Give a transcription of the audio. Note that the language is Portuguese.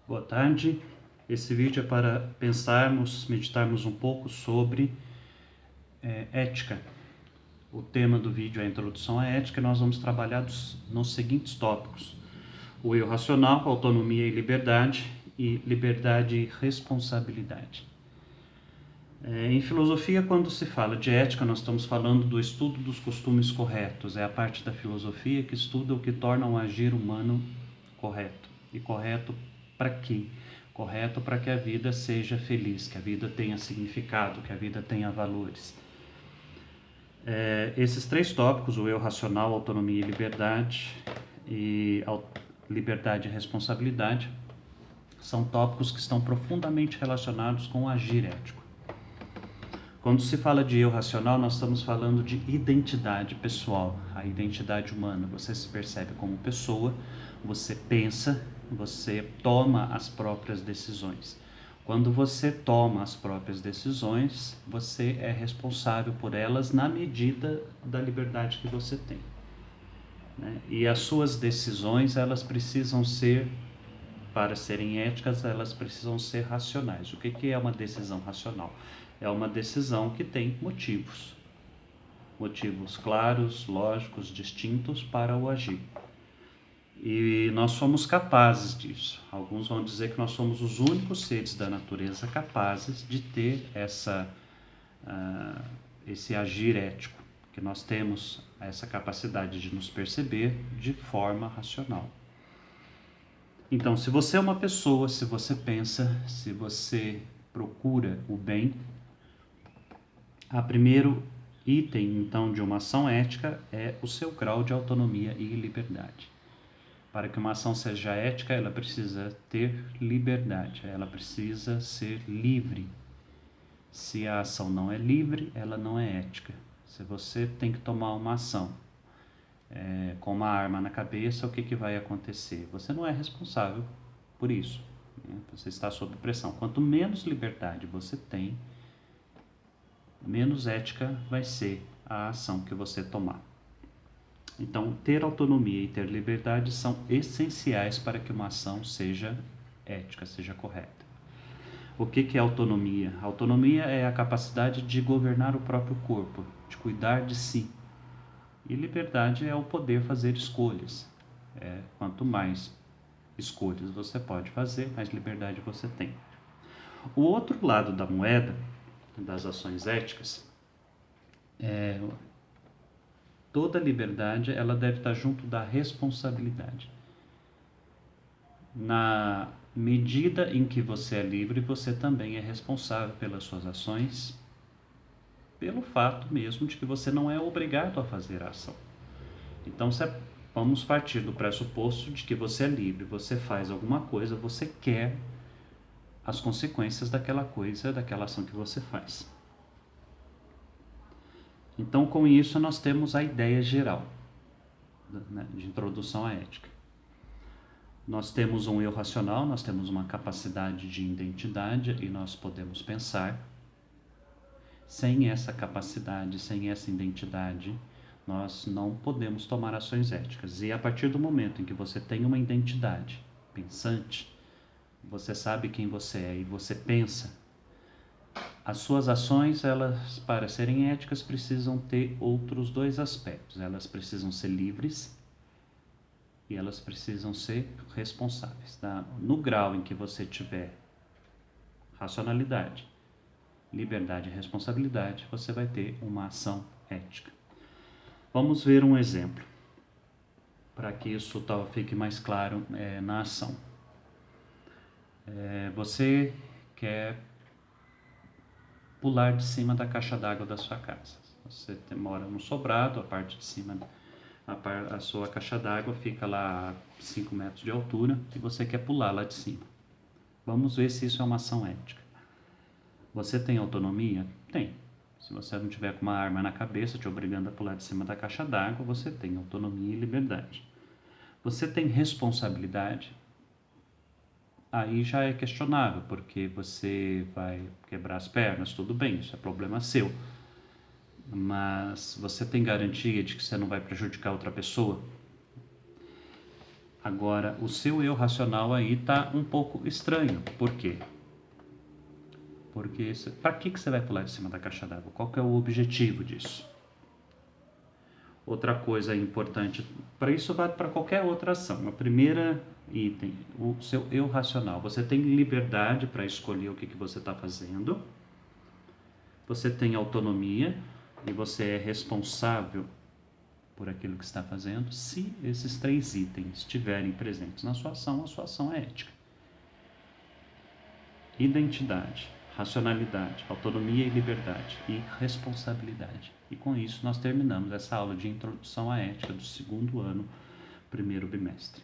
Boa tarde. Esse vídeo é para pensarmos, meditarmos um pouco sobre ética. O tema do vídeo é a introdução à ética e nós vamos trabalhar nos seguintes tópicos: o eu racional, autonomia e liberdade e responsabilidade. Em filosofia, quando se fala de ética, nós estamos falando do estudo dos costumes corretos. É a parte da filosofia que estuda o que torna o agir humano correto. E correto para quê? Correto para que a vida seja feliz, que a vida tenha significado, que a vida tenha valores. Esses três tópicos, o eu racional, autonomia e liberdade e responsabilidade, são tópicos que estão profundamente relacionados com o agir ético. Quando se fala de eu racional, nós estamos falando de identidade pessoal, a identidade humana. Você se percebe como pessoa, você pensa, você toma as próprias decisões. Quando você toma as próprias decisões, você é responsável por elas na medida da liberdade que você tem, né? E as suas decisões, elas precisam ser, para serem éticas, elas precisam ser racionais. O que é uma decisão racional? É uma decisão que tem motivos claros, lógicos, distintos para o agir. E nós somos capazes disso. Alguns vão dizer que nós somos os únicos seres da natureza capazes de ter esse agir ético, que nós temos essa capacidade de nos perceber de forma racional. Então, se você é uma pessoa, se você pensa, se você procura o bem, o primeiro item, então, de uma ação ética é o seu grau de autonomia e liberdade. Para que uma ação seja ética, ela precisa ter liberdade, ela precisa ser livre. Se a ação não é livre, ela não é ética. Se você tem que tomar uma ação com uma arma na cabeça, o que vai acontecer? Você não é responsável por isso, né? Você está sob pressão. Quanto menos liberdade você tem, menos ética vai ser a ação que você tomar. Então, ter autonomia e ter liberdade são essenciais para que uma ação seja ética, seja correta. O que é autonomia? Autonomia é a capacidade de governar o próprio corpo, de cuidar de si. E liberdade é o poder fazer escolhas. Quanto mais escolhas você pode fazer, mais liberdade você tem. O outro lado da moeda, das ações éticas, toda liberdade ela deve estar junto da responsabilidade. Na medida em que você é livre, você também é responsável pelas suas ações, pelo fato mesmo de que você não é obrigado a fazer a ação. Então, vamos partir do pressuposto de que você é livre, você faz alguma coisa, você quer as consequências daquela coisa, daquela ação que você faz. Então, com isso, nós temos a ideia geral, né, de introdução à ética. Nós temos um eu racional, nós temos uma capacidade de identidade e nós podemos pensar. Sem essa capacidade, sem essa identidade, nós não podemos tomar ações éticas. E a partir do momento em que você tem uma identidade pensante, você sabe quem você é e você pensa, as suas ações, elas, para serem éticas, precisam ter outros dois aspectos. Elas precisam ser livres e elas precisam ser responsáveis. No grau em que você tiver racionalidade, liberdade e responsabilidade, você vai ter uma ação ética. Vamos ver um exemplo, para que isso fique mais claro na ação. Você quer pular de cima da caixa d'água da sua casa. Você mora no sobrado, a parte de cima, a sua caixa d'água fica lá a 5 metros de altura e você quer pular lá de cima. Vamos ver se isso é uma ação ética. Você tem autonomia? Tem. Se você não tiver com uma arma na cabeça te obrigando a pular de cima da caixa d'água, você tem autonomia e liberdade. Você tem responsabilidade? Aí já é questionável, porque você vai quebrar as pernas, tudo bem, isso é problema seu. Mas você tem garantia de que você não vai prejudicar outra pessoa? Agora, o seu eu racional aí está um pouco estranho. Por quê? Porque para que você vai pular de cima da caixa d'água? Qual que é o objetivo disso? Outra coisa importante, para isso vale para qualquer outra ação. A primeira item, o seu eu racional. Você tem liberdade para escolher o que você está fazendo. Você tem autonomia e você é responsável por aquilo que está fazendo. Se esses 3 itens estiverem presentes na sua ação, a sua ação é ética. Identidade, racionalidade, autonomia e liberdade e responsabilidade. E com isso nós terminamos essa aula de introdução à ética do 2º ano, 1º bimestre.